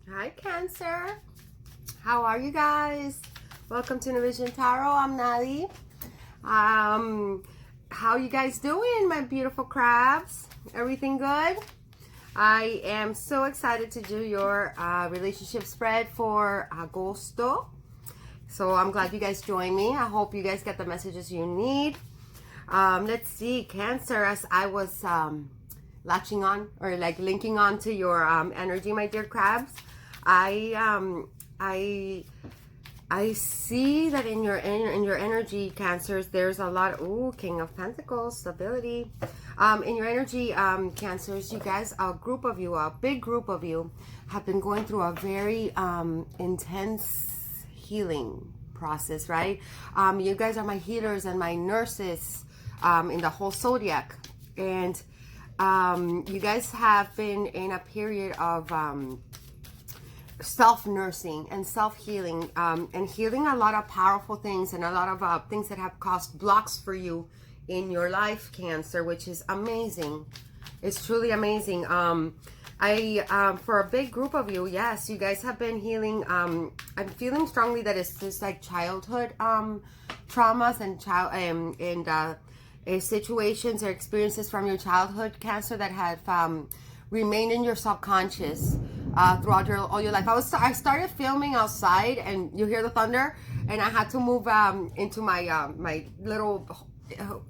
Hi, Cancer. How are you guys? Welcome to New Vision Tarot. I'm Nali. How you guys doing, my beautiful crabs? Everything good? I am so excited to do your relationship spread for Agosto. So I'm glad you guys joined me. I hope you guys get the messages you need. Let's see, Cancer, as I was latching on or like linking on to your energy, my dear crabs. I see that in your energy, Cancers, there's a lot of King of Pentacles, stability. In your energy, Cancers, you guys, a big group of you, have been going through a very intense healing process, right? You guys are my healers and my nurses in the whole zodiac, and you guys have been in a period of self-nursing and self-healing, and healing a lot of powerful things and a lot of things that have caused blocks for you in your life, Cancer, which is amazing. It's truly amazing. For a big group of you, yes, you guys have been healing. I'm feeling strongly that it's just like childhood traumas and situations or experiences from your childhood, Cancer, that have remained in your subconscious throughout all your life. I started filming outside, and you hear the thunder, and I had to move into my my little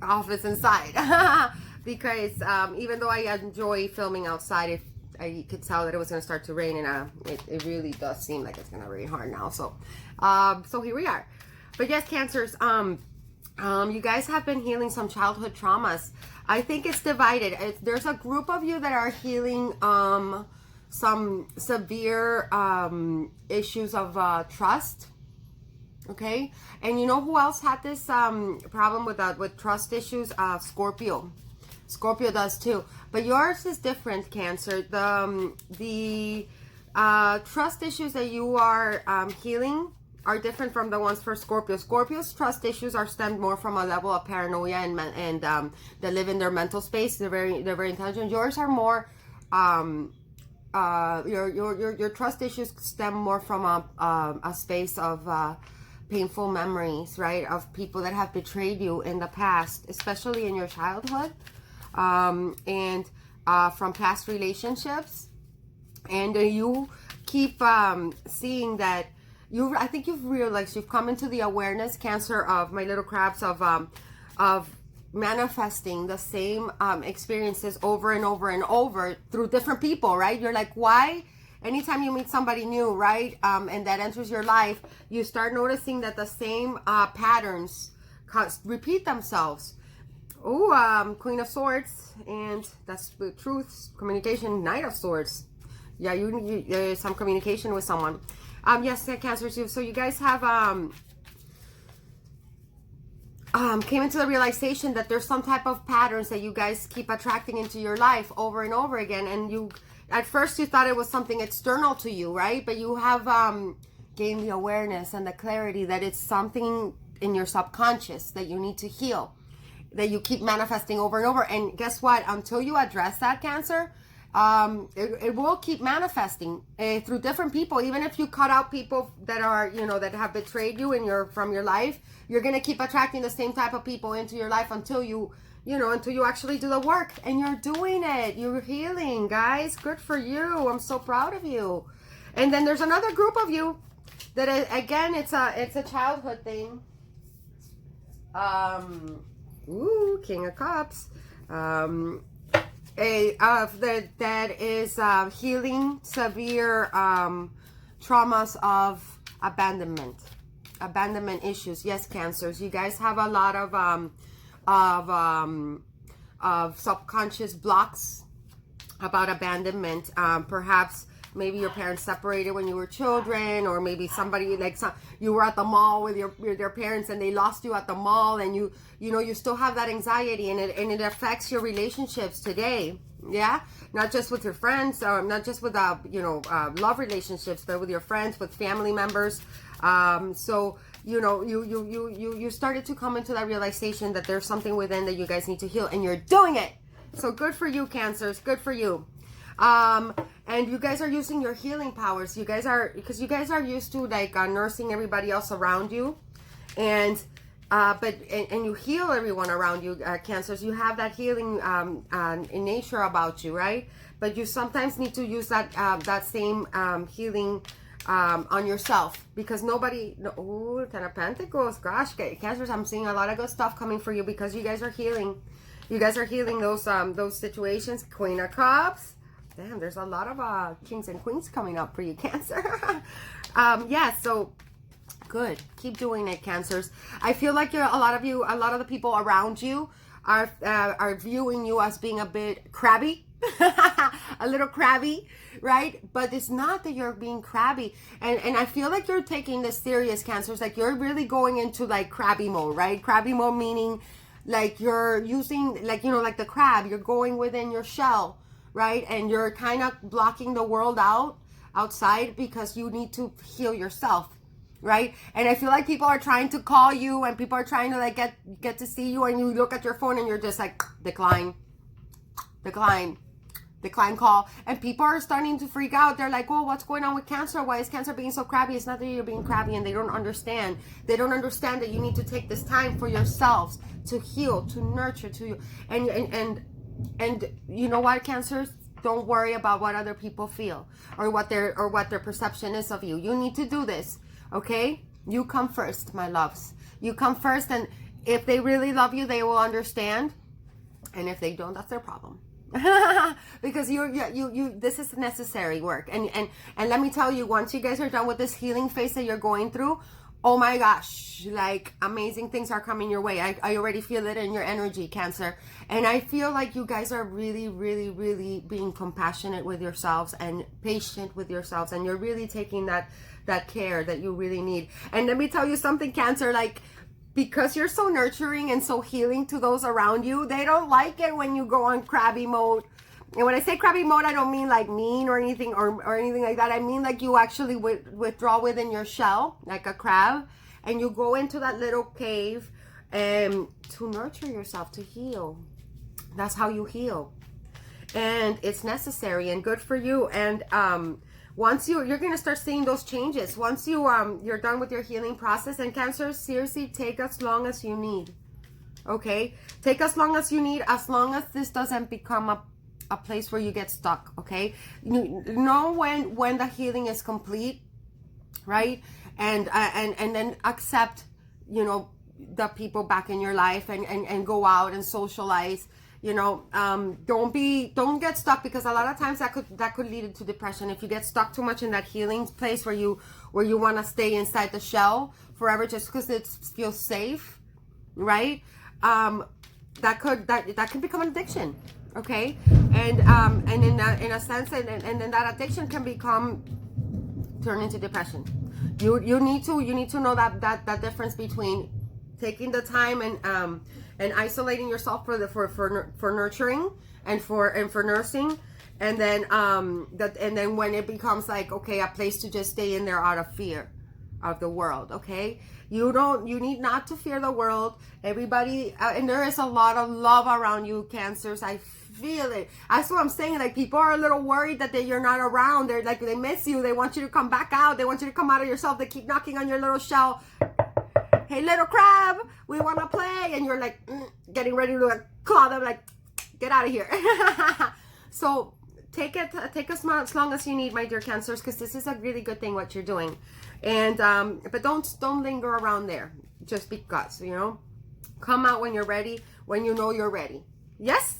office inside because even though I enjoy filming outside, I could tell that it was going to start to rain, and it really does seem like it's going to rain hard now. So so here we are. But yes, Cancers, you guys have been healing some childhood traumas. I think it's divided. There's a group of you that are healing some severe issues of trust. Okay, and you know who else had this problem with trust issues? Scorpio. Scorpio does too, but yours is different, Cancer. The trust issues that you are healing are different from the ones for Scorpio. Scorpio's trust issues are stemmed more from a level of paranoia and they live in their mental space. They're very intelligent. Yours are more your trust issues stem more from a space of painful memories, right? Of people that have betrayed you in the past, especially in your childhood, and from past relationships. And you keep seeing that I think you've realized, you've come into the awareness, Cancer, of my little crabs, of manifesting the same experiences over and over and over through different people, right? You're like, why? Anytime you meet somebody new, right, and that enters your life, you start noticing that the same patterns repeat themselves. Queen of Swords, and that's the truth, communication. Knight of Swords. Yeah, there's some communication with someone. Yes, Cancer, so you guys have came into the realization that there's some type of patterns that you guys keep attracting into your life over and over again, and at first you thought it was something external to you, right? But you have gained the awareness and the clarity that it's something in your subconscious that you need to heal, that you keep manifesting over and over. And guess what? Until you address that, Cancer, it will keep manifesting through different people. Even if you cut out people that are, that have betrayed you from your life, you're going to keep attracting the same type of people into your life until you actually do the work. And you're doing it. You're healing, guys. Good for you. I'm so proud of you. And then there's another group of you that, again, it's a childhood thing. King of Cups. That is healing severe traumas of abandonment issues. Yes, Cancers, you guys have a lot of subconscious blocks about abandonment. Perhaps maybe your parents separated when you were children, or maybe somebody you were at the mall with your parents and they lost you at the mall, and you still have that anxiety, and it affects your relationships today. Yeah, not just with your friends, or not just with love relationships, but with your friends, with family members. So you started to come into that realization that there's something within that you guys need to heal, and you're doing it. So good for you, Cancers. Good for you. And you guys are using your healing powers. You guys are, because you guys are used to like nursing everybody else around you, and and you heal everyone around you, Cancers. You have that healing in nature about you, right? But you sometimes need to use that that same healing on yourself, because nobody. No, ooh, Ten of Pentacles. Gosh, Cancers, I'm seeing a lot of good stuff coming for you because you guys are healing. You guys are healing those situations. Queen of Cups. Damn, there's a lot of kings and queens coming up for you, Cancer. Yeah, so good. Keep doing it, Cancers. I feel like a lot of the people around you are viewing you as being a bit crabby, a little crabby, right? But it's not that you're being crabby, and I feel like you're taking this serious, Cancers. Like you're really going into like crabby mode, right? Crabby mode meaning like you're using, like, you know, like the crab, you're going within your shell, right? And you're kind of blocking the world outside because you need to heal yourself, right? And I feel like people are trying to call you, and people are trying to like get to see you, and you look at your phone and you're just like decline call, and people are starting to freak out. They're like, well, what's going on with Cancer? Why is Cancer being so crabby? It's not that you're being crabby, and they don't understand that you need to take this time for yourselves to heal, to nurture, to and you know what, Cancers, don't worry about what other people feel or what their perception is of you. You need to do this, okay? You come first, my loves. You come first, and if they really love you, they will understand, and if they don't, that's their problem. Because you this is necessary work, and let me tell you, once you guys are done with this healing phase that you're going through, oh my gosh, like amazing things are coming your way. I already feel it in your energy, Cancer, and I feel like you guys are really, really, really being compassionate with yourselves and patient with yourselves, and you're really taking that care that you really need. And let me tell you something, Cancer, like, because you're so nurturing and so healing to those around you, they don't like it when you go on crabby mode. And when I say crabby mode, I don't mean like mean or anything or anything like that. I mean like you actually withdraw within your shell like a crab, and you go into that little cave to nurture yourself, to heal. That's how you heal, and it's necessary and good for you. And once you're gonna start seeing those changes once you're done with your healing process. And Cancer, seriously, take as long as you need, okay? Take as long as you need, as long as this doesn't become a place where you get stuck, okay? You know when the healing is complete, right? And then accept, you know, the people back in your life, and go out and socialize. You know, don't get stuck, because a lot of times that could lead to depression. If you get stuck too much in that healing place where you want to stay inside the shell forever just because it feels safe, right? That can become an addiction, okay? And in a sense, and then that addiction can turn into depression. You need to know that difference between taking the time and isolating yourself for nurturing and for nursing, and then when it becomes like, okay, a place to just stay in there out of fear of the world, okay? You need not to fear the world. Everybody, and there is a lot of love around you, Cancers. I feel it. That's what I'm saying. Like, people are a little worried that you're not around. They're like, they miss you. They want you to come back out. They want you to come out of yourself. They keep knocking on your little shell. Hey, little crab, we want to play. And you're like, getting ready to like, claw them, like, get out of here. So take as long as you need, my dear Cancers, because this is a really good thing what you're doing. And but don't linger around there just because, you know. Come out when you're ready, when you know you're ready. Yes.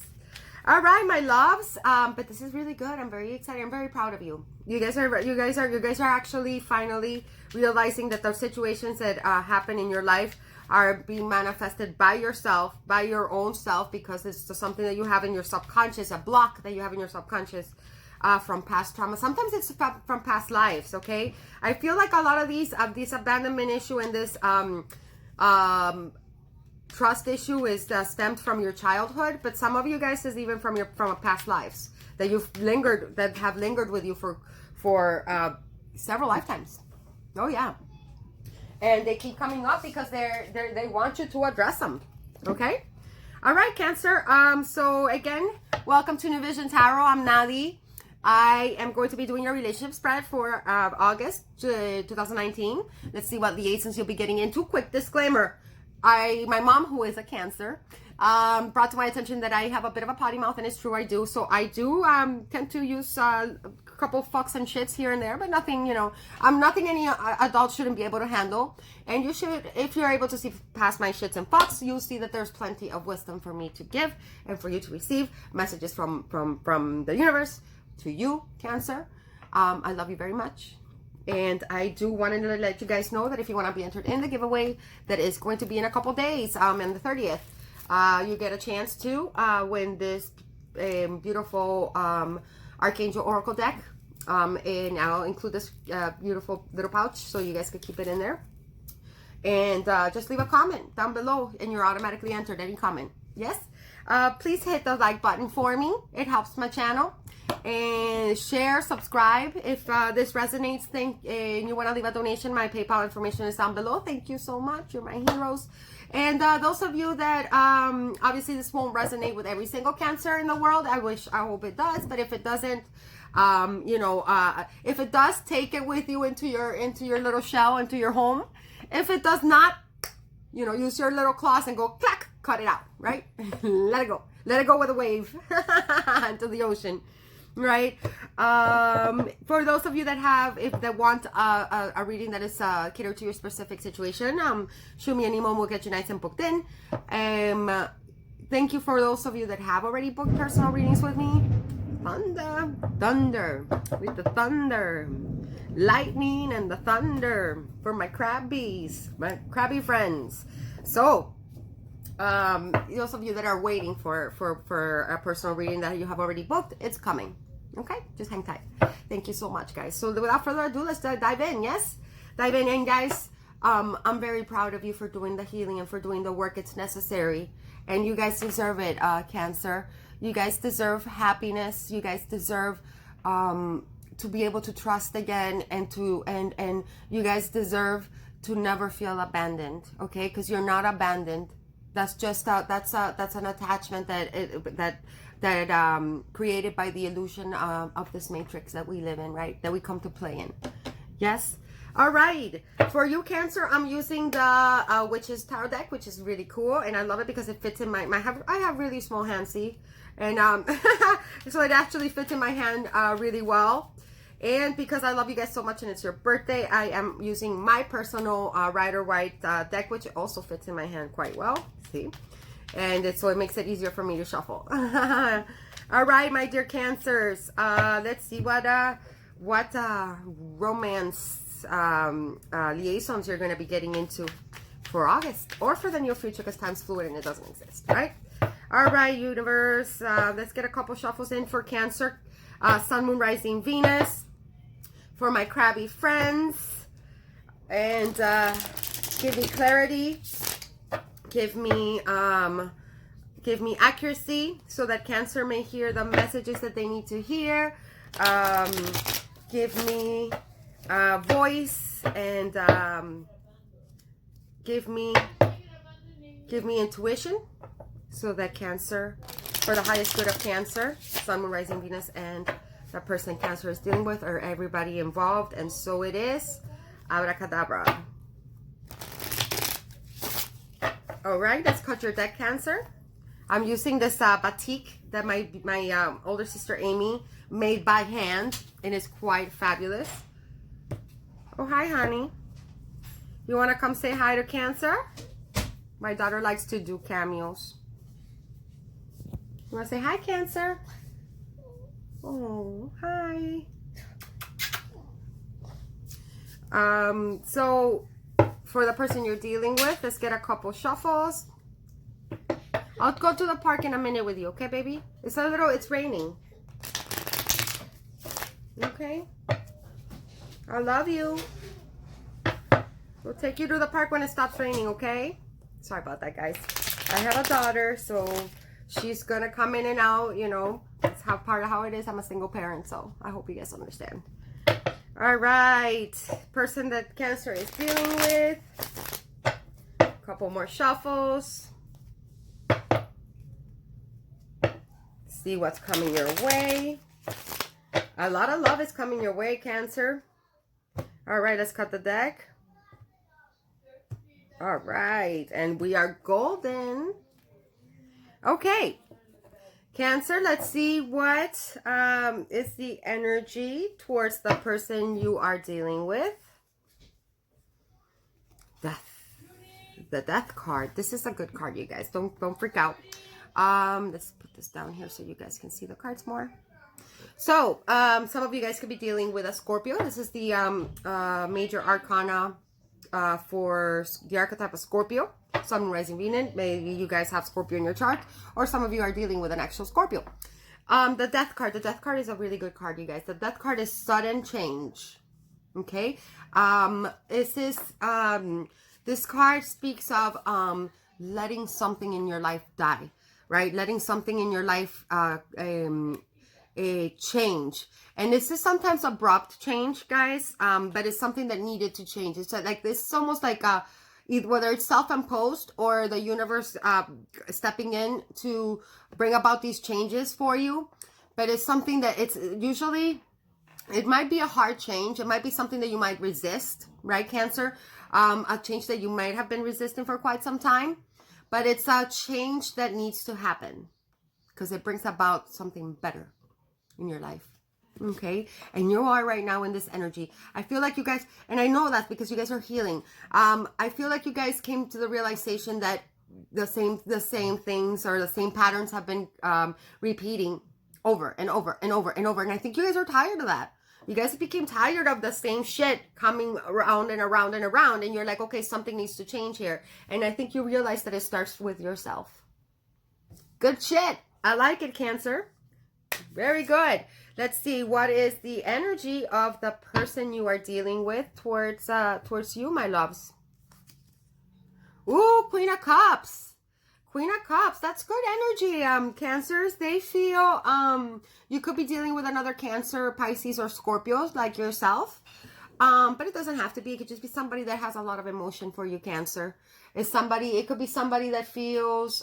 All right, my loves. But this is really good. I'm very excited. I'm very proud of you. You guys are actually finally realizing that those situations that happen in your life are being manifested by yourself, by your own self, because it's just something that you have in your subconscious, a block that you have in your subconscious from past trauma. Sometimes it's from past lives, okay? I feel like a lot of this abandonment issue and this trust issue is stemmed from your childhood, but some of you guys is even from past lives that have lingered with you for several lifetimes. Oh yeah. And they keep coming up because they want you to address them. Okay? All right, Cancer. So again, welcome to New Vision Tarot. I'm Nadi. I am going to be doing your relationship spread for August 2019. Let's see what liaisons you'll be getting into. Quick disclaimer. My mom, who is a Cancer, brought to my attention that I have a bit of a potty mouth, and it's true, I do. So I do tend to use a couple fucks and shits here and there, but nothing, nothing any adult shouldn't be able to handle. And you should, if you're able to see past my shits and fucks, you'll see that there's plenty of wisdom for me to give and for you to receive messages from the universe to you, Cancer. I love you very much. And I do want to let you guys know that if you want to be entered in the giveaway that is going to be in a couple days, on the 30th, you get a chance to win this beautiful Archangel Oracle deck. And I'll include this beautiful little pouch so you guys can keep it in there. And just leave a comment down below and you're automatically entered. Any comment. Yes? Please hit the like button for me. It helps my channel. And share, subscribe if this resonates. And you want to leave a donation, my PayPal information is down below. Thank you so much. You're my heroes. And those of you that obviously this won't resonate with every single Cancer in the world, I hope it does. But if it doesn't, if it does, take it with you into your little shell, into your home. If it does not, use your little claws and go clack, cut it out, right? Let it go with a wave into the ocean. Right. For those of you that want a reading that is catered to your specific situation, shoot me an email and we'll get you nice and booked in. Thank you for those of you that have already booked personal readings with me. Thunder with the thunder, lightning and the thunder for my crabbies, my crabby friends. So those of you that are waiting for a personal reading that you have already booked, it's coming. Okay, just hang tight. Thank you so much, guys. So without further ado, let's dive in. Yes, dive in. And guys, I'm very proud of you for doing the healing and for doing the work. It's necessary, and you guys deserve it. Cancer, you guys deserve happiness. You guys deserve to be able to trust again, and you guys deserve to never feel abandoned. Okay, because you're not abandoned. That's just that's an attachment that created by the illusion of this matrix that we live in, right? That we come to play in. Yes. All right. For you, Cancer, I'm using the Witch's Tarot deck, which is really cool, and I love it because it fits in I have really small hands, see, and so it actually fits in my hand really well. And because I love you guys so much and it's your birthday, I am using my personal Rider-Waite deck, which also fits in my hand quite well. See? And so it makes it easier for me to shuffle. All right, my dear Cancers. Let's see what romance liaisons you're going to be getting into for August or for the near future, because time's fluid and it doesn't exist, right? All right, universe. Let's get a couple shuffles in for Cancer. Sun, Moon, Rising, Venus. For my crabby friends. And give me clarity. Give me accuracy so that Cancer may hear the messages that they need to hear. Give me voice and give me intuition so that Cancer, for the highest good of Cancer, Sun, Moon, Rising, Venus, and the person Cancer is dealing with, or everybody involved, and so it is. Abracadabra. All right, let's cut your deck, Cancer. I'm using this batik that my older sister Amy made by hand, and it's quite fabulous. Oh, hi, honey. You want to come say hi to Cancer? My daughter likes to do cameos. You want to say hi, Cancer? Oh, hi. So for the person you're dealing with, let's get a couple shuffles. I'll go to the park in a minute with you, okay, baby? It's raining. Okay? I love you. We'll take you to the park when it stops raining, okay? Sorry about that, guys. I have a daughter, so she's gonna come in and out, That's part of how it is. I'm a single parent, so I hope you guys understand. All right. Person that Cancer is dealing with. A couple more shuffles. See what's coming your way. A lot of love is coming your way, Cancer. All right, let's cut the deck. All right, and we are golden. Okay, Cancer, let's see what is the energy towards the person you are dealing with. Death. The Death card. This is a good card, you guys. Don't freak out. Let's put this down here so you guys can see the cards more. So, some of you guys could be dealing with a Scorpio. This is the major arcana for the archetype of Scorpio. Sun, Rising, Venus. Maybe you guys have Scorpio in your chart, or some of you are dealing with an actual Scorpio. The Death card. The Death card is a really good card, you guys. The Death card is sudden change. Okay. This card speaks of letting something in your life die, right? Letting something in your life a change. And this is sometimes abrupt change, guys, but it's something that needed to change. It's like this is almost like whether it's self-imposed or the universe stepping in to bring about these changes for you. But it's something that it's usually, it might be a hard change. It might be something that you might resist, right, Cancer? A change that you might have been resisting for quite some time. But it's a change that needs to happen because it brings about something better in your life. Okay, and you are right now in this energy. I feel like you guys, and I know that's because you guys are healing. I feel like you guys came to the realization that the same things or the same patterns have been repeating over and over and over and over. And I think you guys are tired of that. You guys became tired of the same shit coming around and around and around. And you're like, okay, something needs to change here. And I think you realize that it starts with yourself. Good shit. I like it, Cancer. Very good. Let's see, what is the energy of the person you are dealing with towards you, my loves? Ooh, Queen of Cups. Queen of Cups. That's good energy, Cancers. They feel you could be dealing with another Cancer, Pisces, or Scorpios like yourself. But it doesn't have to be. It could just be somebody that has a lot of emotion for you, Cancer. It could be somebody that feels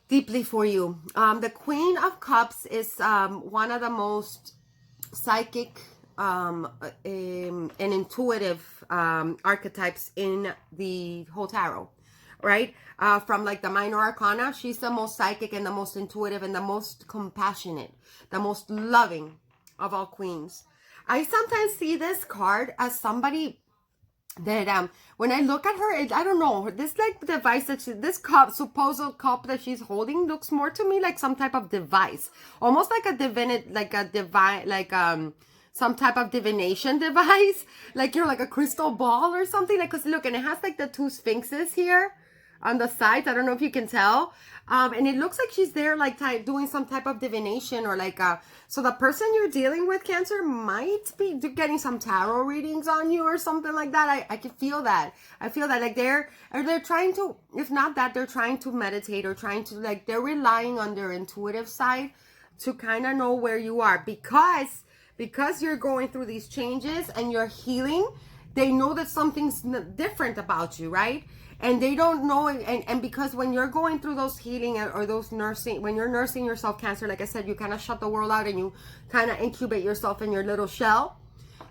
deeply for you. The Queen of Cups is one of the most psychic and intuitive archetypes in the whole tarot, right? From like the minor arcana, she's the most psychic and the most intuitive and the most compassionate, the most loving of all queens. I sometimes see this card as somebody that when I look at her, I don't know, this like device that this supposed cup that she's holding looks more to me like some type of device, almost like some type of divination device, like like a crystal ball or something. Like, cause look, and it has like the two sphinxes here on the sides. I don't know if you can tell. And it looks like she's there like doing some type of divination or like so the person you're dealing with, Cancer, might be getting some tarot readings on you or something like that. I can feel that. I feel that like they're trying to, if not that, they're trying to meditate or trying to like, they're relying on their intuitive side to kind of know where you are because you're going through these changes and you're healing. They know that something's different about you, right? And they don't know, and because when you're going through those healing or those nursing, when you're nursing yourself, Cancer, like I said, you kind of shut the world out and you kind of incubate yourself in your little shell.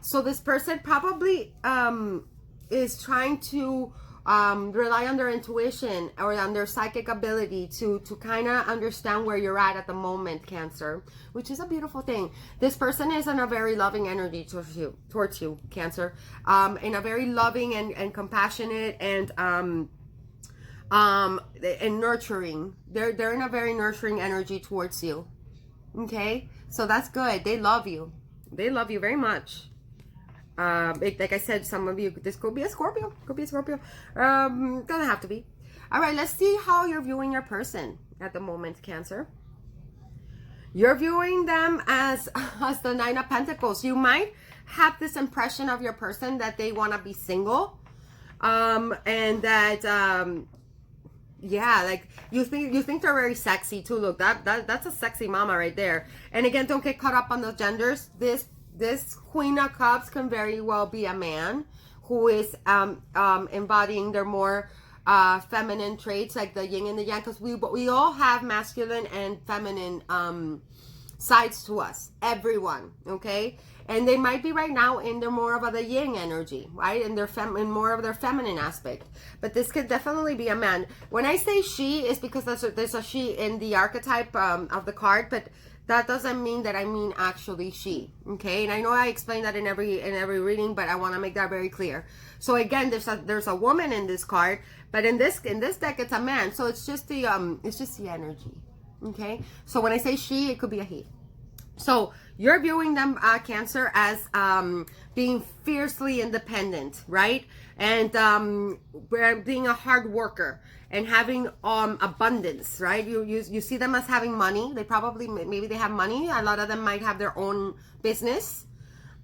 So this person probably is trying to rely on their intuition or on their psychic ability to kind of understand where you're at the moment, Cancer, which is a beautiful thing. This person is in a very loving energy towards you, Cancer, in a very loving and compassionate and nurturing. They're in a very nurturing energy towards you. Okay, so that's good. They love you. They love you very much. Like I said, some of you, this could be a Scorpio. Doesn't have to be. All right, let's see how you're viewing your person at the moment, Cancer. You're viewing them as the Nine of Pentacles. You might have this impression of your person that they want to be single, and that yeah, like you think they're very sexy too. Look, that's a sexy mama right there. And again, don't get caught up on the genders. This Queen of Cups can very well be a man who is embodying their more feminine traits, like the yin and the yang, because we all have masculine and feminine sides to us, everyone, okay? And they might be right now in their more of the yin energy, right? And in more of their feminine aspect. But this could definitely be a man. When I say she, it's because there's a she in the archetype of the card, but that doesn't mean that I mean actually she, okay? And I know I explain that in every reading, but I want to make that very clear. So again, there's a woman in this card, but in this deck it's a man. So it's just the energy, okay? So when I say she, it could be a he. So you're viewing them, Cancer, as being fiercely independent, right? And being a hard worker and having abundance, right? You see them as having money. They probably, maybe they have money. A lot of them might have their own business.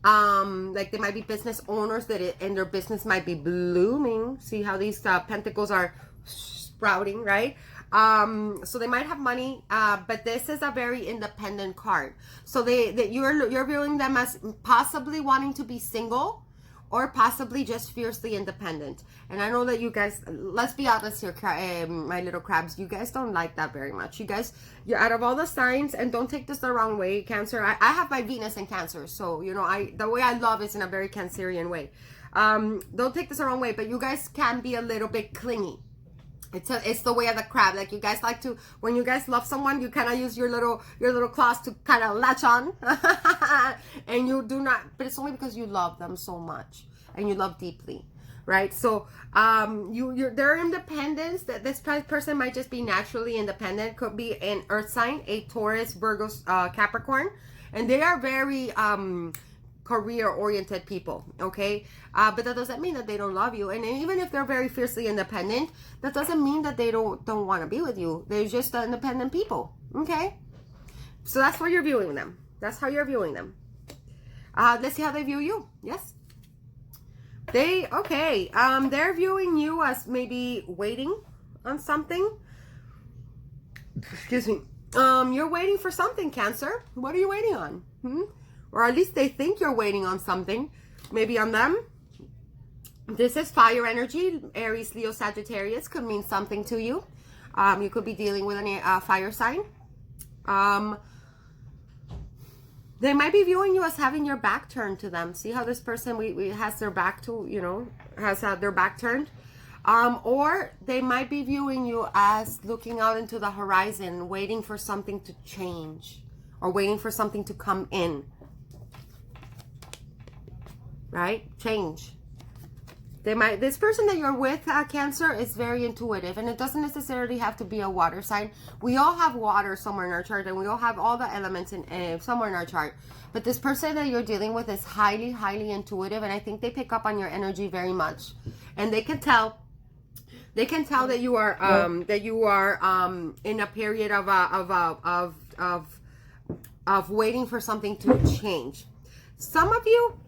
Like they might be business owners and their business might be blooming. See how these pentacles are sprouting, right? So they might have money, but this is a very independent card. So you're viewing them as possibly wanting to be single, or possibly just fiercely independent. And I know that you guys, let's be honest here, my little crabs, you guys don't like that very much. You're out of all the signs, and don't take this the wrong way, Cancer. I have my Venus in Cancer, so you know, the way I love is in a very Cancerian way. Don't take this the wrong way, but you guys can be a little bit clingy. It's the way of the crab. Like you guys like to, when you guys love someone, you kind of use your little claws to kind of latch on, and you do not. But it's only because you love them so much and you love deeply, right? So their independence. That this person might just be naturally independent. Could be an Earth sign, a Taurus, Virgo, Capricorn, and they are very career-oriented people, okay? But that doesn't mean that they don't love you. And even if they're very fiercely independent, that doesn't mean that they don't want to be with you. They're just independent people, okay? So that's what you're viewing them. That's how you're viewing them. Let's see how they view you. Yes. They're viewing you as maybe waiting on something. Excuse me. You're waiting for something, Cancer. What are you waiting on? Or at least they think you're waiting on something, maybe on them. This is fire energy. Aries, Leo, Sagittarius could mean something to you. You could be dealing with a fire sign. They might be viewing you as having your back turned to them. See how this person has their back to, has their back turned. Or they might be viewing you as looking out into the horizon, waiting for something to change or waiting for something to come in. Right? Change. This person that you're with, Cancer, is very intuitive, and it doesn't necessarily have to be a water sign. We all have water somewhere in our chart, and we all have all the elements in somewhere in our chart. But this person that you're dealing with is highly, highly intuitive, and I think they pick up on your energy very much, and they can tell. They can tell that you are in a period of waiting for something to change. Some of you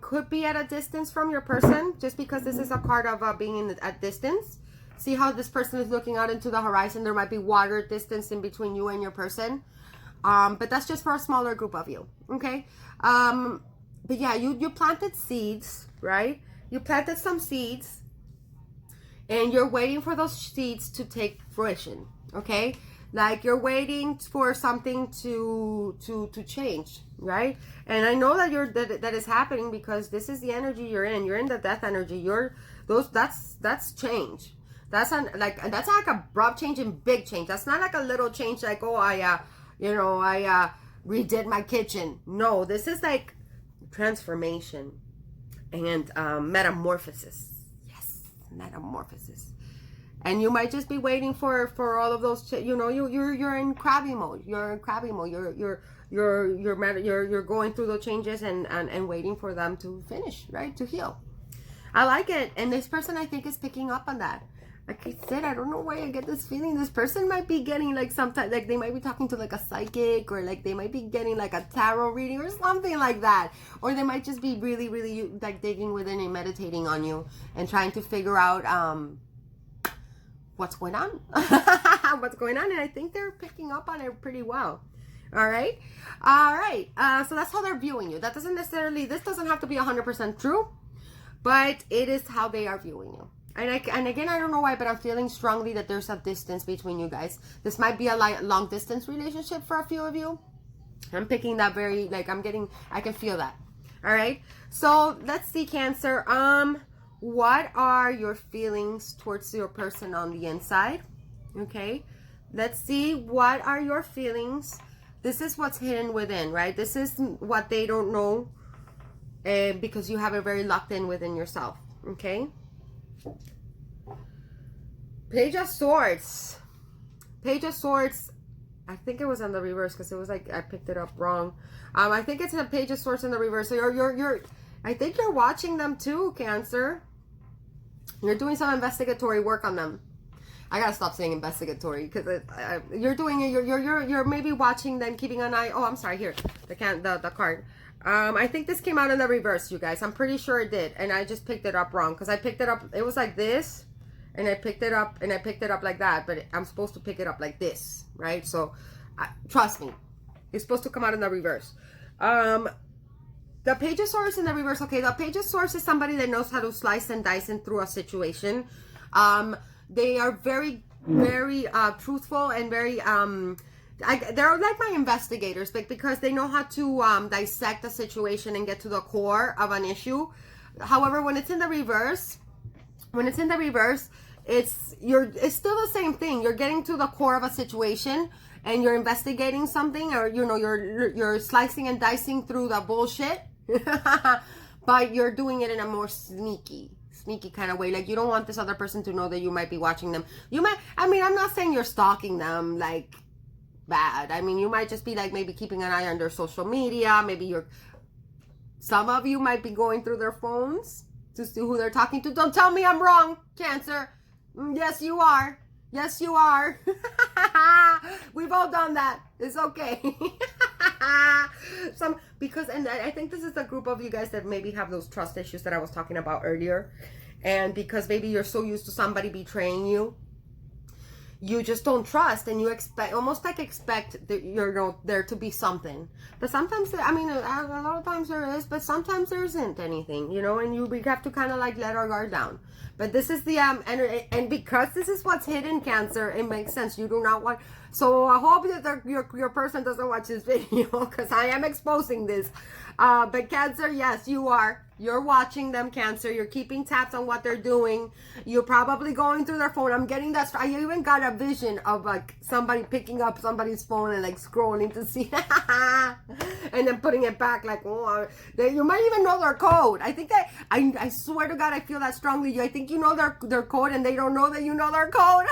could be at a distance from your person, just because this is a card of being at distance. See how this person is looking out into the horizon. There might be water distance in between you and your person, but that's just for a smaller group of you, okay? But yeah, you planted seeds, right? You planted some seeds, and you're waiting for those seeds to take fruition, okay? Like you're waiting for something to change, right? And I know that that is happening because this is the energy you're in. You're in the death energy. That's change. That's like a broad change and big change. That's not like a little change like, oh, I redid my kitchen. No, this is like transformation and metamorphosis. Yes, metamorphosis. And you might just be waiting for all of those. You're in crabby mode. You're in crabby mode. You're going through the changes and waiting for them to finish, right? To heal. I like it. And this person, I think, is picking up on that. Like I said, I don't know why I get this feeling. This person might be getting like sometimes, like they might be talking to like a psychic, or like they might be getting like a tarot reading or something like that. Or they might just be really, really like digging within and meditating on you and trying to figure out what's going on. What's going on. And I think they're picking up on it pretty well. All right. So that's how they're viewing you. This doesn't have to be 100% true, but it is how they are viewing you. And again, I don't know why, but I'm feeling strongly that there's a distance between you guys. This might be a long distance relationship for a few of you. I'm picking that very, like, I can feel that. All right. So let's see, Cancer. What are your feelings towards your person on the inside? Okay. Let's see. What are your feelings? This is what's hidden within, right? This is what they don't know, because you have it very locked in within yourself. Okay. Page of Swords. Page of Swords. I think it was on the reverse because it was like I picked it up wrong. I think it's in a Page of Swords in the reverse. So you're I think you're watching them too, Cancer. You're doing some investigatory work on them. I gotta stop saying investigatory because you're doing it. You're maybe watching them, keeping an eye. Oh, I'm sorry. Here, the card. I think this came out in the reverse, you guys. I'm pretty sure it did, and I just picked it up wrong because I picked it up. It was like this. And I picked it up, and I picked it up like that, but I'm supposed to pick it up like this, right? So, trust me, it's supposed to come out in the reverse. The Page of Swords in the reverse. Okay, the Page of Swords is somebody that knows how to slice and dice and through a situation. They are very, very truthful and very. They're like my investigators, but because they know how to dissect a situation and get to the core of an issue. However, when it's in the reverse. It's still the same thing. You're getting to the core of a situation and you're investigating something, or you're slicing and dicing through the bullshit, but you're doing it in a more sneaky kind of way. Like, you don't want this other person to know that you might be watching them. I'm not saying you're stalking them like bad. I mean, you might just be like maybe keeping an eye on their social media. Maybe some of you might be going through their phones to see who they're talking to. Don't tell me I'm wrong, Cancer. Yes, you are. Yes, you are. We've all done that. It's okay. And I think this is the group of you guys that maybe have those trust issues that I was talking about earlier. And because maybe you're so used to somebody betraying you, you just don't trust, and you expect that there to be something. But sometimes, a lot of times there is, but sometimes there isn't anything, and we have to kind of like let our guard down. But this is the and because this is what's hidden, Cancer, it makes sense. You do not want. So I hope that your person doesn't watch this video because I am exposing this. But Cancer, yes, you are. You're watching them, Cancer. You're keeping tabs on what they're doing. You're probably going through their phone. I'm getting that. I even got a vision of like somebody picking up somebody's phone and like scrolling to see, and then putting it back. Like, oh, you might even know their code. I think that I swear to God, I feel that strongly. I think you know their code, and they don't know that you know their code.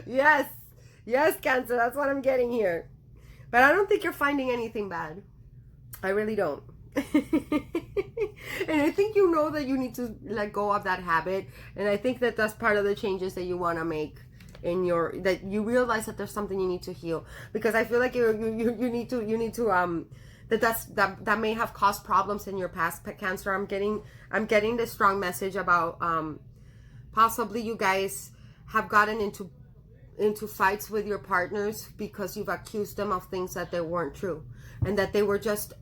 Yes, Cancer. That's what I'm getting here. But I don't think you're finding anything bad. I really don't. And I think you know that you need to let go of that habit. And I think that that's part of the changes that you want to make that you realize that there's something you need to heal. Because I feel like you need to that may have caused problems in your past, Cancer. I'm getting this strong message about possibly you guys have gotten into fights with your partners because you've accused them of things that they weren't true, and that they were just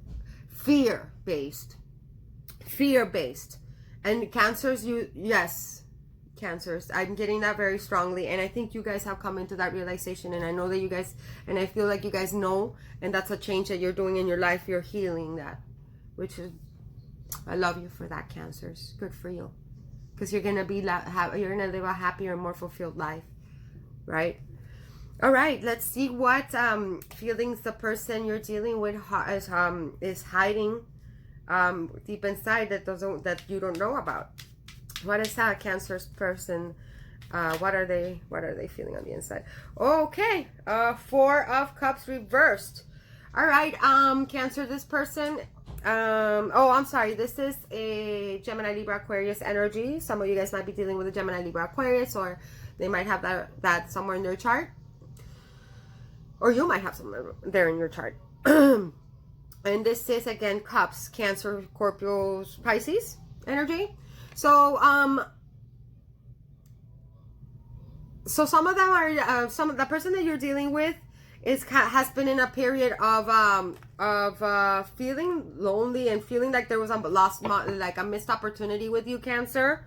fear-based. And Cancers, Cancers, I'm getting that very strongly, and I think you guys have come into that realization, and I know that you guys, and I feel like you guys know, and that's a change that you're doing in your life. You're healing that, which is, I love you for that, Cancers. Good for you, because you're gonna live a happier, more fulfilled life. Right? All right, let's see what feelings the person you're dealing with is hiding deep inside that you don't know about. What is that Cancer's person? What are they feeling on the inside? Okay, 4 of Cups reversed. All right, Cancer, this person. I'm sorry. This is a Gemini, Libra, Aquarius energy. Some of you guys might be dealing with a Gemini, Libra, Aquarius, or they might have that somewhere in their chart. Or you might have somewhere there in your chart. And this is, again, Cups, Cancer, Scorpio, Pisces energy. So, so some of them are, the person that you're dealing with has been in a period of feeling lonely and feeling like there was like a missed opportunity with you, Cancer.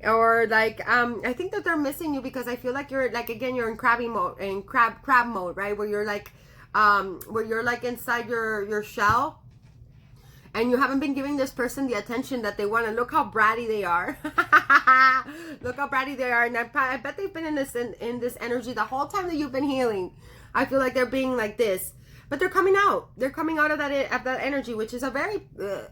Or like I think that they're missing you because I feel like you're like, again, you're in crabby mode, in crab mode, right? Where you're like inside your shell, and you haven't been giving this person the attention that they want. And look how bratty they are. Look how bratty they are. And I bet they've been in this energy the whole time that you've been healing. I feel like they're being like this. But they're coming out. They're coming out of that energy, which is a very I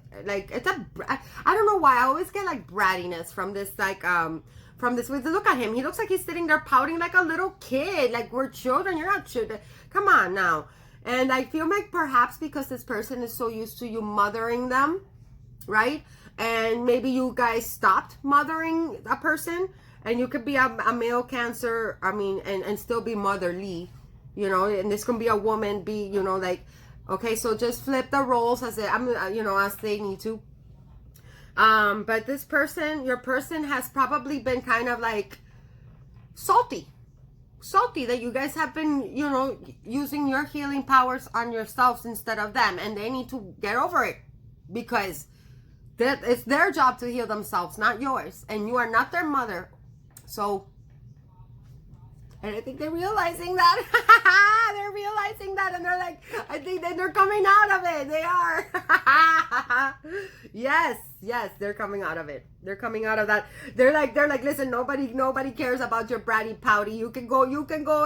don't know why I always get like brattiness from this, like from this. Look at him. He looks like he's sitting there pouting like a little kid. Like, we're children. You're not children. Come on now. And I feel like perhaps because this person is so used to you mothering them, right? And maybe you guys stopped mothering a person, and you could be a male Cancer. I mean, and still be motherly. You know, and this can be a woman, be, you know, like, okay, so just flip the roles as as they need to. But this person, your person, has probably been kind of like salty that you guys have been, you know, using your healing powers on yourselves instead of them, and they need to get over it, because it's their job to heal themselves, not yours, and you are not their mother. So, and I think they're realizing that. They're realizing that, and they're like, I think that they're coming out of it. They are. Yes, they're coming out of it. They're coming out of that. They're like, listen, nobody cares about your bratty pouty. You can go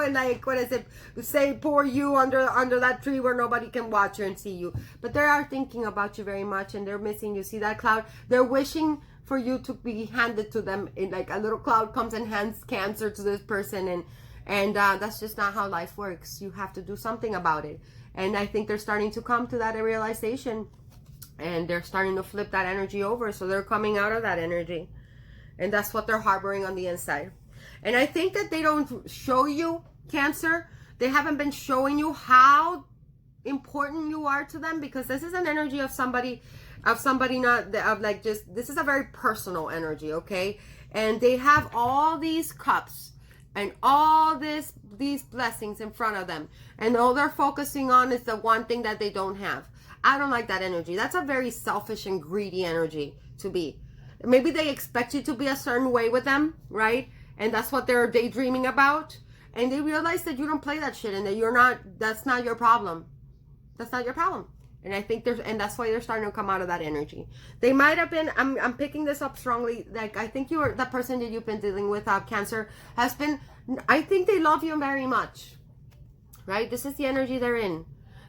and, like, what is it? Say, pour you under that tree where nobody can watch you and see you. But they are thinking about you very much, and they're missing you. See that cloud? They're wishing for you to be handed to them. In like a little cloud comes and hands Cancer to this person, and that's just not how life works. You have to do something about it. And I think they're starting to come to that realization, and they're starting to flip that energy over. So they're coming out of that energy, and that's what they're harboring on the inside. And I think that they don't show you, Cancer. They haven't been showing you how important you are to them, because this is an energy of somebody this is a very personal energy, okay? And they have all these cups and all these blessings in front of them, and all they're focusing on is the one thing that they don't have. I don't like that energy. That's a very selfish and greedy energy to be. Maybe they expect you to be a certain way with them, right? And that's what they're daydreaming about, and they realize that you don't play that shit, and that that's not your problem. That's not your problem. And I think and that's why they're starting to come out of that energy. They might have been, I'm picking this up strongly. Like, I think the person that you've been dealing with, Cancer, has been, I think they love you very much, right? This is the energy they're in.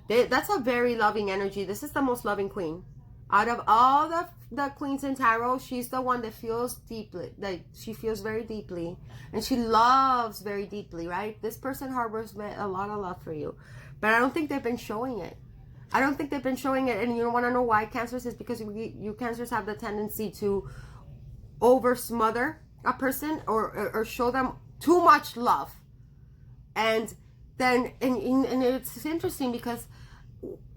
That's a very loving energy. This is the most loving queen. Out of all the queens in tarot, she's the one that feels deeply, like she feels very deeply, and she loves very deeply, right? This person harbors a lot of love for you, but I don't think they've been showing it. And you don't want to know why, Cancers? Is because you Cancers have the tendency to over smother a person or show them too much love. And then and it's interesting because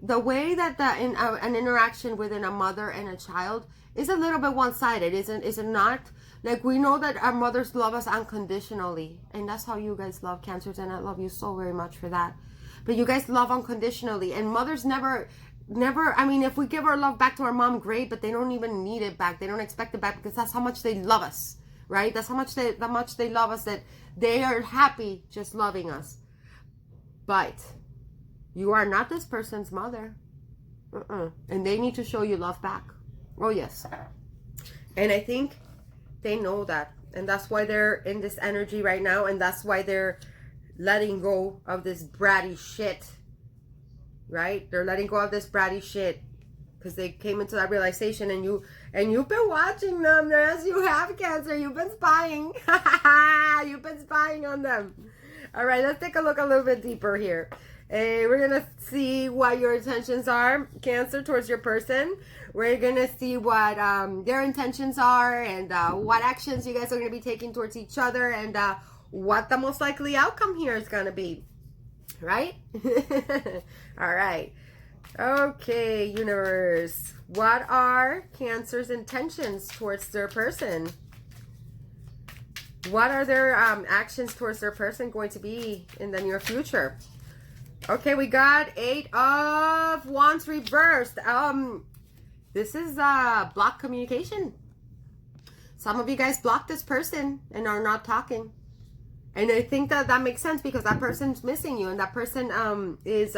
the way that an interaction within a mother and a child is a little bit one-sided, is it not? Like, we know that our mothers love us unconditionally, and that's how you guys love, Cancers, and I love you so very much for that. But you guys love unconditionally, and mothers never, I mean, if we give our love back to our mom, great, but they don't even need it back. They don't expect it back, because that's how much they love us, right? That's how much they love us, that they are happy just loving us. But you are not this person's mother. And they need to show you love back. Oh, yes. And I think they know that. And that's why they're in this energy right now, and that's why they're letting go of this bratty shit, right? They're letting go of this bratty shit because they came into that realization, and you've been watching them. As you have, Cancer, you've been spying. You've been spying on them. All right, let's take a look a little bit deeper here. We're gonna see what your intentions are, Cancer, towards your person. We're gonna see what their intentions are, and what actions you guys are gonna be taking towards each other, and what the most likely outcome here is going to be, right? All right. Okay, universe. What are Cancer's intentions towards their person? What are their actions towards their person going to be in the near future? Okay, we got 8 of Wands reversed. This is blocked communication. Some of you guys blocked this person and are not talking. And I think that that makes sense because that person's missing you, and that person is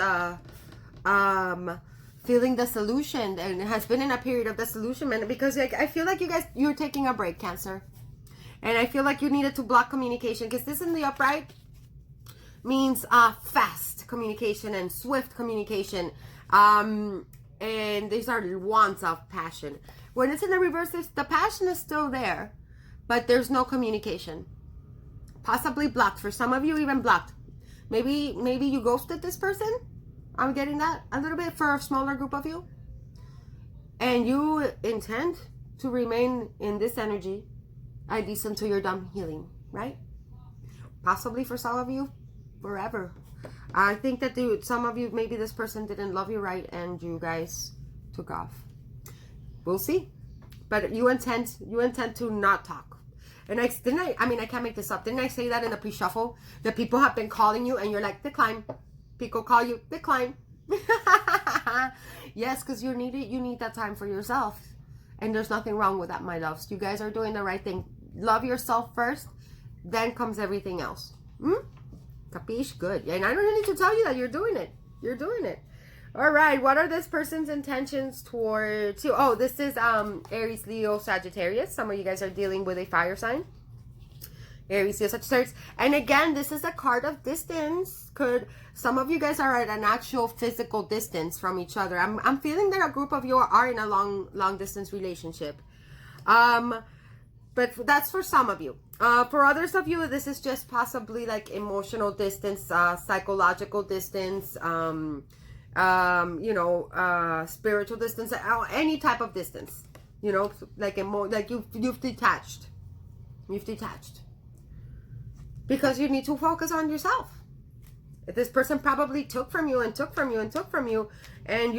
feeling disillusioned and has been in a period of disillusionment, because like, I feel like you're taking a break, Cancer. And I feel like you needed to block communication, because this in the upright means fast communication and swift communication. And these are wands of passion. When it's in the reverse, the passion is still there, but there's no communication. Possibly blocked. For some of you, even blocked. Maybe you ghosted this person. I'm getting that a little bit for a smaller group of you. And you intend to remain in this energy at least until you're done healing, right? Possibly for some of you, forever. I think that some of you, maybe this person didn't love you right and you guys took off. We'll see. But you intend to not talk. And I can't make this up. Didn't I say that in the pre-shuffle? That people have been calling you and you're like, decline. People call you, decline. Yes, because you need that time for yourself. And there's nothing wrong with that, my loves. You guys are doing the right thing. Love yourself first, then comes everything else. Capiche? Good. And I don't need to tell you that you're doing it. You're doing it. All right. What are this person's intentions towards you? Oh, this is Aries, Leo, Sagittarius. Some of you guys are dealing with a fire sign. Aries, Leo, Sagittarius. And again, this is a card of distance. Some of you guys are at an actual physical distance from each other. I'm feeling that a group of you are in a long distance relationship. But that's for some of you. For others of you, this is just possibly like emotional distance, psychological distance, spiritual distance, any type of distance, like you've detached. You've detached. Because you need to focus on yourself. This person probably took from you and took from you and took from you, and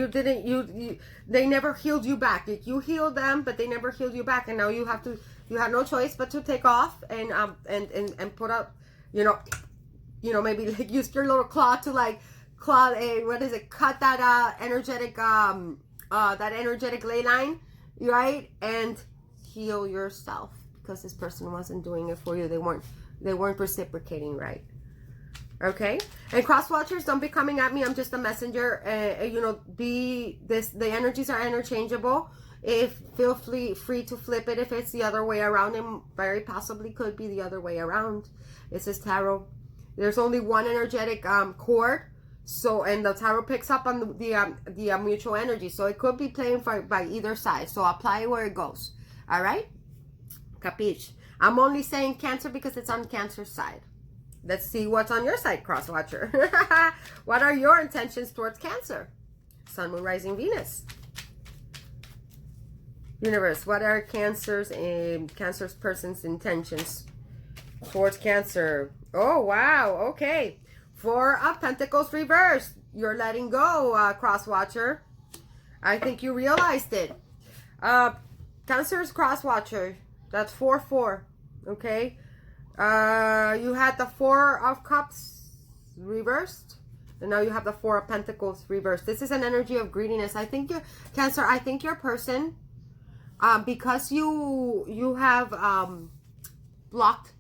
they never healed you back. You healed them, but they never healed you back, and now you have no choice but to take off and put up, maybe like use your little claw to cut that energetic ley line, right? And heal yourself, because this person wasn't doing it for you. They weren't reciprocating right. Okay, and cross watchers, don't be coming at me. I'm just a messenger. The energies are interchangeable. Feel free to flip it if it's the other way around, and very possibly could be the other way around. This is tarot. There's only one energetic cord, and the tarot picks up on the mutual energy, so it could be playing by either side. So apply where it goes. All right, capiche? I'm only saying Cancer because it's on Cancer's side. Let's see what's on your side, cross watcher. What are your intentions towards Cancer? Sun, Moon, Rising, Venus. Universe, what are Cancer's person's intentions towards Cancer? Oh, wow. Okay. 4 of Pentacles reversed. You're letting go, cross watcher. I think you realized it. Cancer's cross watcher. That's 4-4. Okay. You had the 4 of Cups reversed, and now you have the 4 of Pentacles reversed. This is an energy of greediness. I think Cancer, I think your person, because you have blocked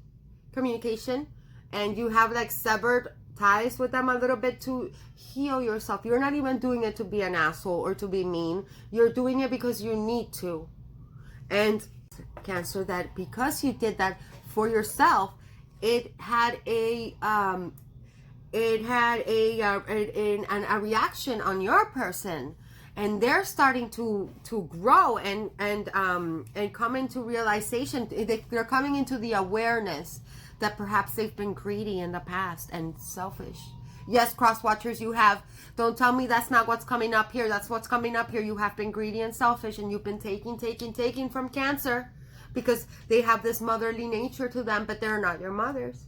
communication and you have like severed ties with them a little bit to heal yourself. You're not even doing it to be an asshole or to be mean. You're doing it because you need to. And Cancer, that because you did that for yourself, it had a reaction on your person, and they're starting to grow and come into realization. They're coming into the awareness that perhaps they've been greedy in the past and selfish. Yes, cross watchers, you have. Don't tell me that's not what's coming up here. That's what's coming up here. You have been greedy and selfish, and you've been taking from Cancer, because they have this motherly nature to them, but they're not your mothers.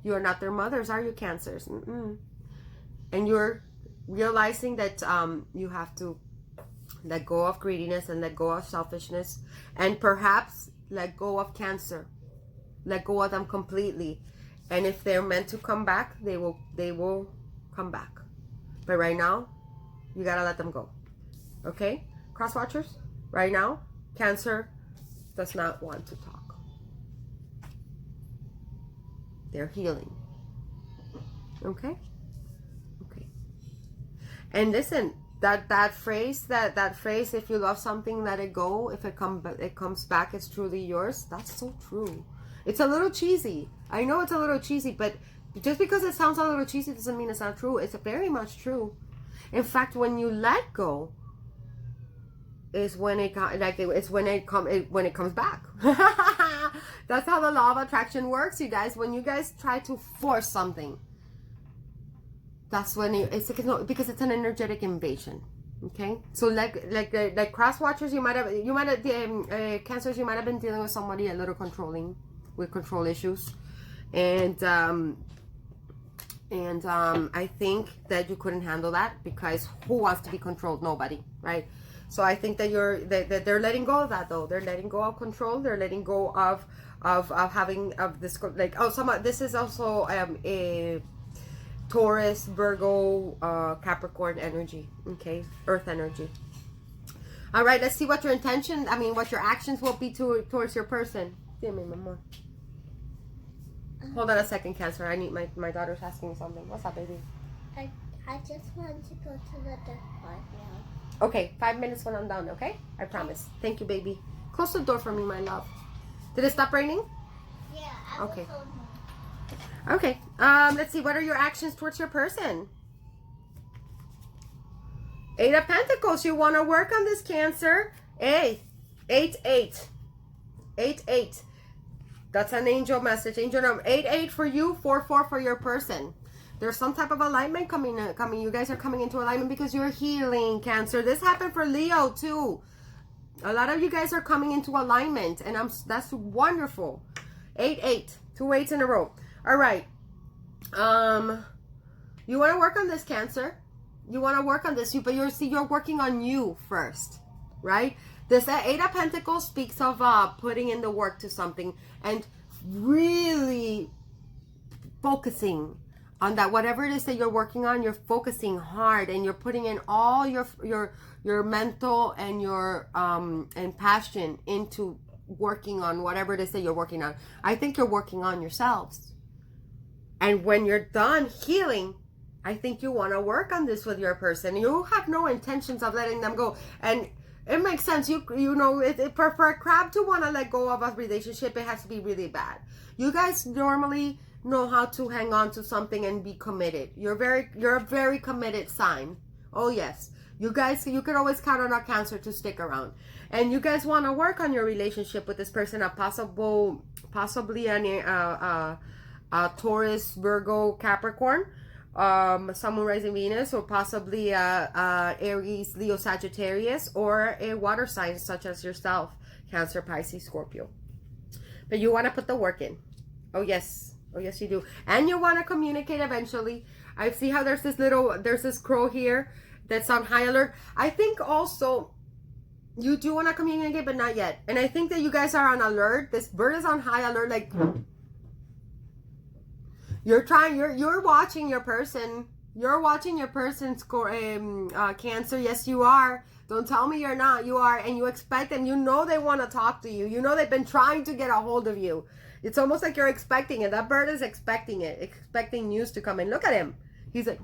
You are not their mothers, are you, Cancers? And you're realizing that you have to let go of greediness and let go of selfishness, and perhaps let go of Cancer. Let go of them completely. And if they're meant to come back, they will come back. But right now, you gotta let them go. Okay? Cross watchers, right now, Cancer does not want to talk. They're healing. Okay? Okay. And listen, that phrase, if you love something, let it go. If it comes back, it's truly yours. That's so true. It's a little cheesy. I know it's a little cheesy, but just because it sounds a little cheesy doesn't mean it's not true. It's very much true. In fact, when you let go, is when it comes back. That's how the law of attraction works, you guys. When you guys try to force something, that's when because it's an energetic invasion. Okay, so like cross watchers, you might have Cancers, you might have been dealing with somebody a little controlling, with control issues, and I think that you couldn't handle that, because who wants to be controlled? Nobody, right? So I think that they're letting go of that, though. They're letting go of control. They're letting go of having this, like, this is also a Taurus, Virgo, Capricorn energy. Okay, Earth energy. All right, let's see what your intention. What your actions will be towards your person. Give me, mama. Hold on a second, Cancer. I need my daughter's asking me something. What's up, baby? I just want to go to the department. Okay, 5 minutes when I'm done, okay? I promise. Thank you, baby. Close the door for me, my love. Did it stop raining? Yeah, okay. Okay, let's see. What are your actions towards your person? 8 of Pentacles. You want to work on this, Cancer. 8. That's an angel message. Angel number 8 for you, 4 for your person. There's some type of alignment coming. You guys are coming into alignment because you're healing, Cancer. This happened for Leo too. A lot of you guys are coming into alignment, and that's wonderful. 8, 2 8s in a row. All right. You want to work on this, Cancer. You want to work on this, but you're working on you first, right? This 8 of Pentacles speaks of putting in the work to something and really focusing on that. Whatever it is that you're working on, you're focusing hard, and you're putting in all your mental and your and passion into working on whatever it is that you're working on. I think you're working on yourselves. And when you're done healing, I think you want to work on this with your person. You have no intentions of letting them go. And it makes sense. You know, for a crab to want to let go of a relationship, it has to be really bad. You guys normally know how to hang on to something and be committed. You're a very committed sign. Oh yes, you guys, you can always count on a Cancer to stick around, and you guys want to work on your relationship with this person. Possibly a Taurus, Virgo, Capricorn, Sun, Moon, Rising, Venus, or possibly Aries, Leo, Sagittarius, or a water sign such as yourself, Cancer, Pisces, Scorpio. But you want to put the work in. Oh yes. Oh, yes, you do. And you want to communicate eventually. I see how there's this crow here that's on high alert. I think also you do want to communicate, but not yet. And I think that you guys are on alert. This bird is on high alert. Like, you're watching your person. You're watching your person's Cancer. Yes, you are. Don't tell me you're not. You are. And you expect them. You know they want to talk to you. You know they've been trying to get a hold of you. It's almost like you're expecting it. That bird is expecting it. Expecting news to come in. Look at him. He's like,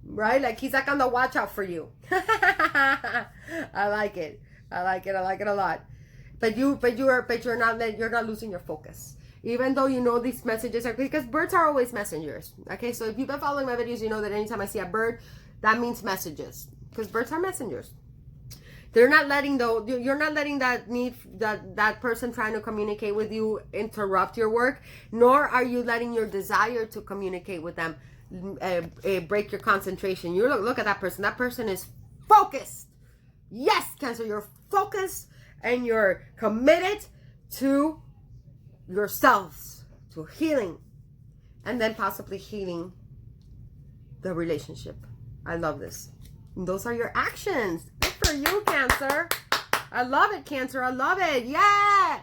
right? Like he's like on the watch out for you. I like it. I like it a lot. But you're not losing your focus. Even though you know these messages are, because birds are always messengers. Okay, so if you've been following my videos, you know that anytime I see a bird, that means messages. Because birds are messengers. You're not letting that person trying to communicate with you interrupt your work, nor are you letting your desire to communicate with them break your concentration. You look at that person. That person is focused. Yes, Cancer, you're focused and you're committed to yourselves, to healing, and then possibly healing the relationship. I love this. And those are your actions. Good for you, Cancer. I love it, Cancer. I love it. Yeah.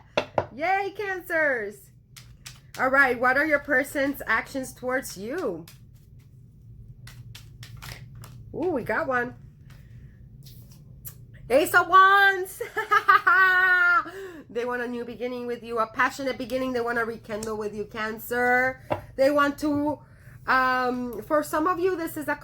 Yay, Cancers. All right. What are your person's actions towards you? Ooh, we got one. Ace of Wands. They want a new beginning with you, a passionate beginning. They want to rekindle with you, Cancer. They want to, for some of you, this is a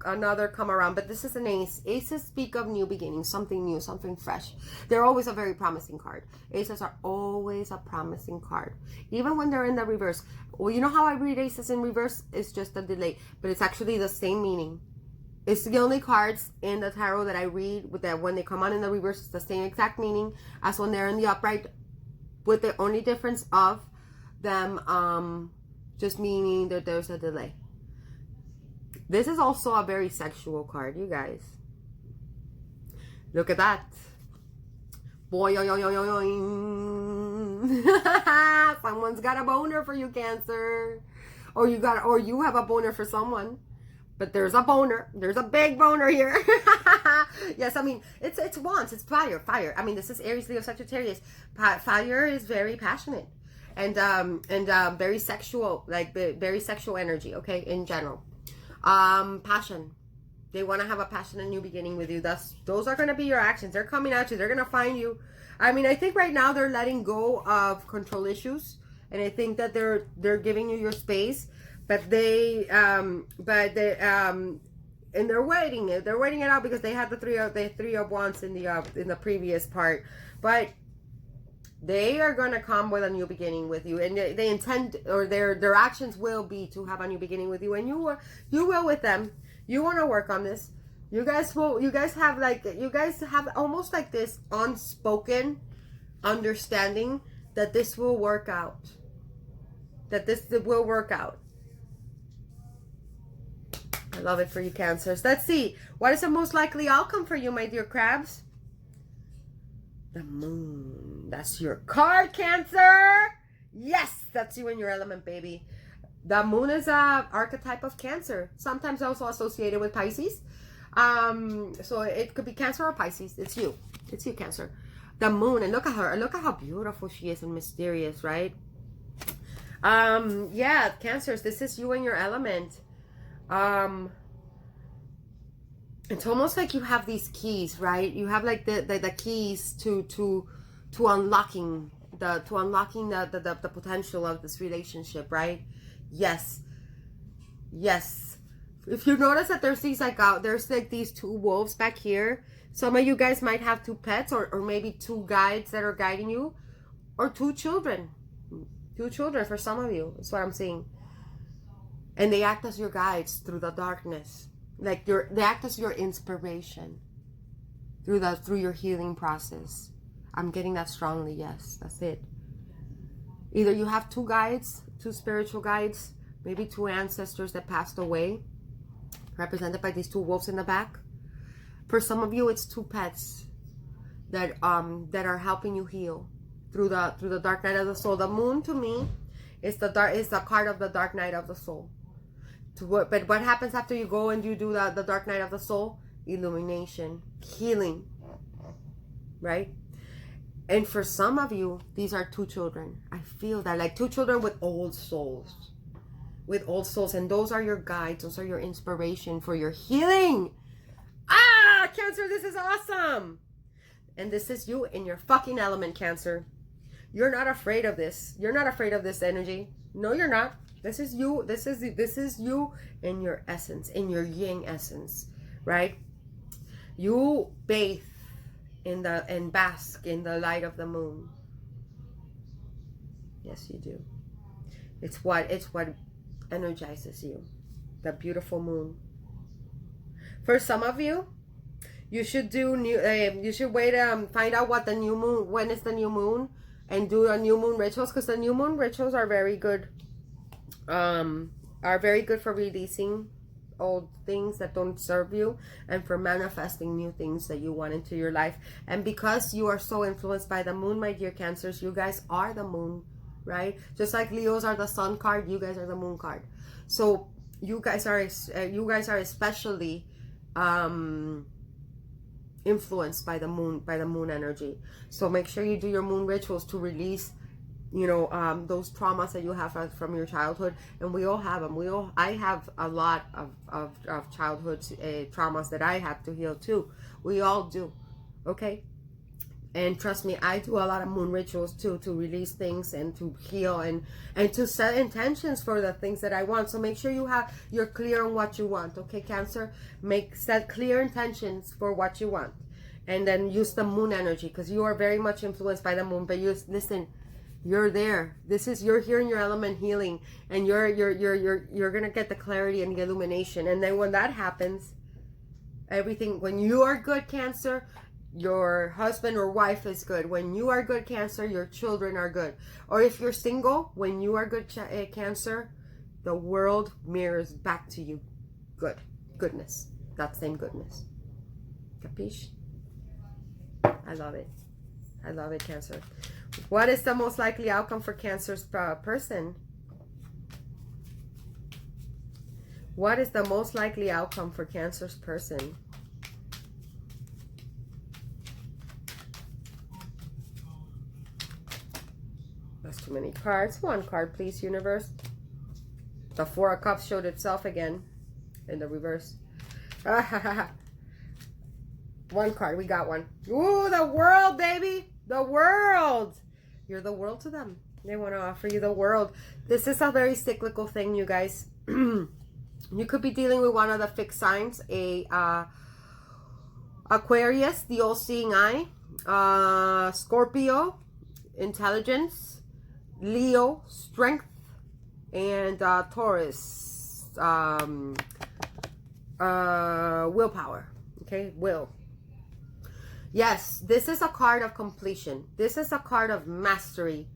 another come around, but this is an ace. Aces speak of new beginnings, something new, something fresh. They're always a very promising card. Aces are always a promising card, even when they're in the reverse. Well, you know how I read aces in reverse? It's just a delay, but it's actually the same meaning. It's the only cards in the tarot that I read with that when they come on in the reverse, it's the same exact meaning as when they're in the upright, with the only difference of them just meaning that there's a delay. This is also a very sexual card, you guys. Look at that. Boy, someone's got a boner for you, Cancer. Or you have a boner for someone. But there's a boner. There's a big boner here. Yes, I mean, it's wands. It's fire. I mean, this is Aries, Leo, Sagittarius. Fire is very passionate and very sexual, like very sexual energy, okay, in general. Passion. They want to have a passionate new beginning with you. Those are going to be your actions. They're coming at you. They're going to find you. I mean, I think right now they're letting go of control issues. And I think that they're giving you your space. But they're waiting it out because they had the three of wands in the previous part. But they are going to come with a new beginning with you, and they intend, or their actions will be to have a new beginning with you, and you will with them. You want to work on this. You guys have almost like this unspoken understanding that this will work out. That this will work out. I love it for you, Cancers. Let's see. What is the most likely outcome for you, my dear crabs? The moon. That's your card, Cancer. Yes, that's you in your element, baby. The moon is a archetype of Cancer. Sometimes also associated with Pisces. So it could be Cancer or Pisces. It's you. It's you, Cancer. The moon. And look at her. Look at how beautiful she is and mysterious, right? Yeah, Cancers. This is you in your element. It's almost like you have these keys, right? You have like the keys to unlocking the potential of this relationship, right? Yes. If you notice that there's these two wolves back here, some of you guys might have two pets or maybe two guides that are guiding you, or two children for some of you. That's what I'm seeing. And they act as your guides through the darkness. Like they act as your inspiration through your healing process. I'm getting that strongly. Yes, that's it. Either you have two guides, two spiritual guides, maybe two ancestors that passed away, represented by these two wolves in the back. For some of you, it's two pets that are helping you heal through the dark night of the soul. The moon to me is the card of the dark night of the soul. But what happens after you go and you do the dark night of the soul? Illumination, healing, right? And for some of you, these are two children. I feel that, like two children with old souls. And those are your guides. Those are your inspiration for your healing. Cancer, this is awesome. And this is you in your fucking element, Cancer. You're not afraid of this. You're not afraid of this energy. No, you're not. This is you. This is you in your essence, in your yin essence, right? You bathe and bask in the light of the moon. Yes, you do. It's what energizes you. The beautiful moon. For some of you, you should you should wait find out what the new moon, when is the new moon, and do a new moon rituals, because the new moon rituals are very good. Are very good for releasing old things that don't serve you and for manifesting new things that you want into your life. And because you are so influenced by the moon, my dear Cancers, you guys are the moon, right? Just like Leos are the sun card, you guys are the moon card. So you guys are especially influenced by the moon energy. So make sure you do your moon rituals to release those traumas that you have from your childhood. And we all have them. I have a lot of childhood traumas that I have to heal too. We all do. Okay. And trust me, I do a lot of moon rituals too, to release things and to heal and to set intentions for the things that I want. So make sure you're clear on what you want. Okay, Cancer? Set clear intentions for what you want. And then use the moon energy, because you are very much influenced by the moon. But listen, you're there. You're here in your element healing, and you're gonna get the clarity and the illumination. And then when that happens, when you are good, Cancer, your husband or wife is good. When you are good, Cancer, your children are good. Or if you're single, when you are good, Cancer, the world mirrors back to you goodness, that same goodness. Capiche? I love it, Cancer. What is the most likely outcome for Cancer's person? What is the most likely outcome for Cancer's person? That's too many cards. One card, please, universe. The Four of Cups showed itself again in the reverse. One card. We got one. Ooh, the world, baby. The world. You're the world to them. They want to offer you the world. This is a very cyclical thing, you guys. You could be dealing with one of the fixed signs. Aquarius, the all-seeing eye. Scorpio, intelligence. Leo, strength, and Taurus, willpower. Okay, will. Yes, this is a card of completion. This is a card of mastery.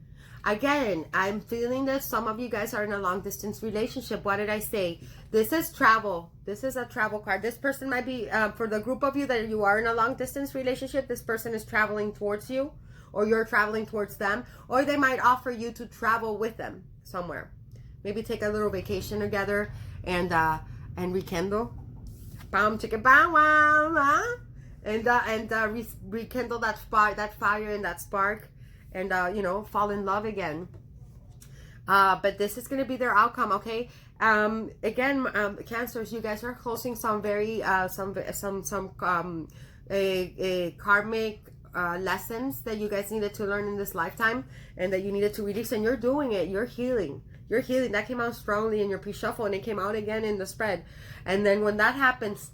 Again, I'm feeling that some of you guys are in a long distance relationship. What did I say? This is travel. This is a travel card. This person might be, for the group of you that you are in a long distance relationship, this person is traveling towards you, or you're traveling towards them, or they might offer you to travel with them somewhere. Maybe take a little vacation together and rekindle. Bam, chicka, bam, wow, and rekindle that fire and that spark, and fall in love again. But this is going to be their outcome. Okay. Again, Cancers, you guys are closing some very karmic lessons that you guys needed to learn in this lifetime, and that you needed to release, and you're doing it. You're healing. That came out strongly in your pre-shuffle, and it came out again in the spread. And then when that happens,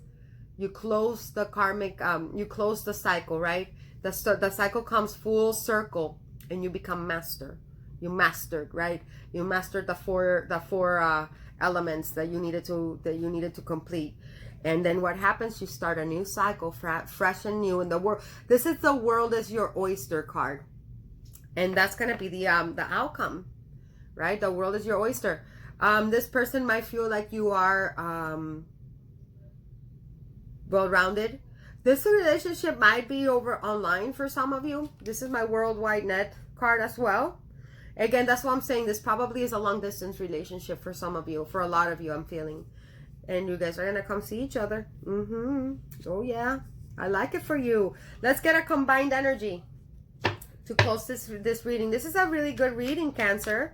you close the karmic, you close the cycle, right? The cycle comes full circle, and you become master. You mastered, right? You mastered the four elements that you needed to complete. And then what happens? You start a new cycle, fresh and new in the world. This is the world is your oyster card, and that's gonna be the outcome, right? The world is your oyster. This person might feel like you are well-rounded. This relationship might be over online for some of you. This is my worldwide net card as well. Again, that's why I'm saying this probably is a long-distance relationship for some of you. For a lot of you, I'm feeling. And you guys are going to come see each other. Oh, yeah. I like it for you. Let's get a combined energy to close this reading. This is a really good reading, Cancer.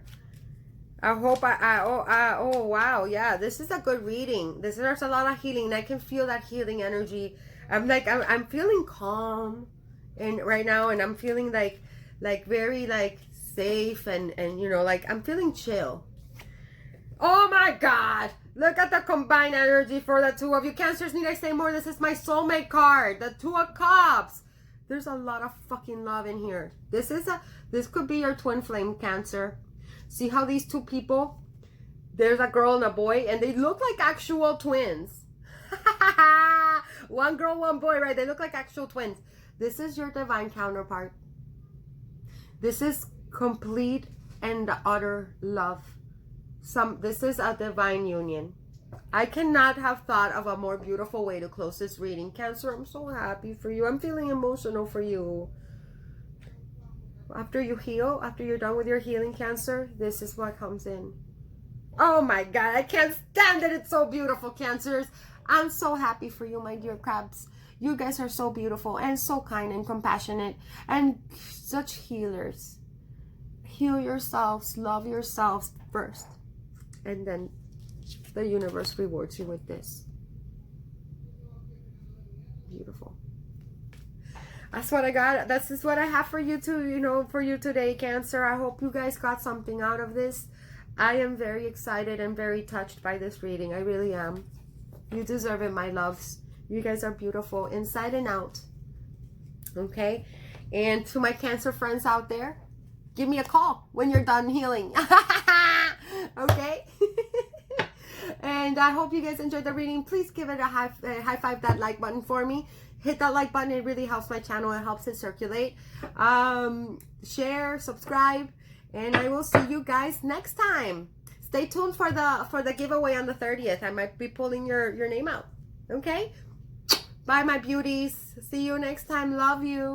I hope oh, wow. Yeah, this is a good reading. There's a lot of healing. I can feel that healing energy. I'm feeling calm right now. And I'm feeling like very safe and I'm feeling chill. Oh my God. Look at the combined energy for the two of you. Cancers, need I say more? This is my soulmate card. The Two of Cups. There's a lot of fucking love in here. This could be your twin flame, Cancer. See how these two people, there's a girl and a boy, and they look like actual twins. One girl, one boy, right? They look like actual twins. This is your divine counterpart. This is complete and utter love. This is a divine union. I cannot have thought of a more beautiful way to close this reading. Cancer, I'm so happy for you. I'm feeling emotional for you. After you heal, after you're done with your healing, Cancer, this is what comes in. Oh my God, I can't stand it. It's so beautiful, Cancers. I'm so happy for you, my dear crabs. You guys are so beautiful and so kind and compassionate and such healers. Heal yourselves, love yourselves first, and then the universe rewards you with this. Beautiful. That's what I got. This is what I have for you for you today, Cancer. I hope you guys got something out of this. I am very excited and very touched by this reading. I really am. You deserve it, my loves. You guys are beautiful inside and out. Okay? And to my Cancer friends out there, give me a call when you're done healing. Okay? And I hope you guys enjoyed the reading. Please give it a high five that like button for me. Hit that like button. It really helps my channel. It helps it circulate. Share, subscribe, and I will see you guys next time. Stay tuned for the giveaway on the 30th. I might be pulling your name out. Okay? Bye, my beauties. See you next time. Love you.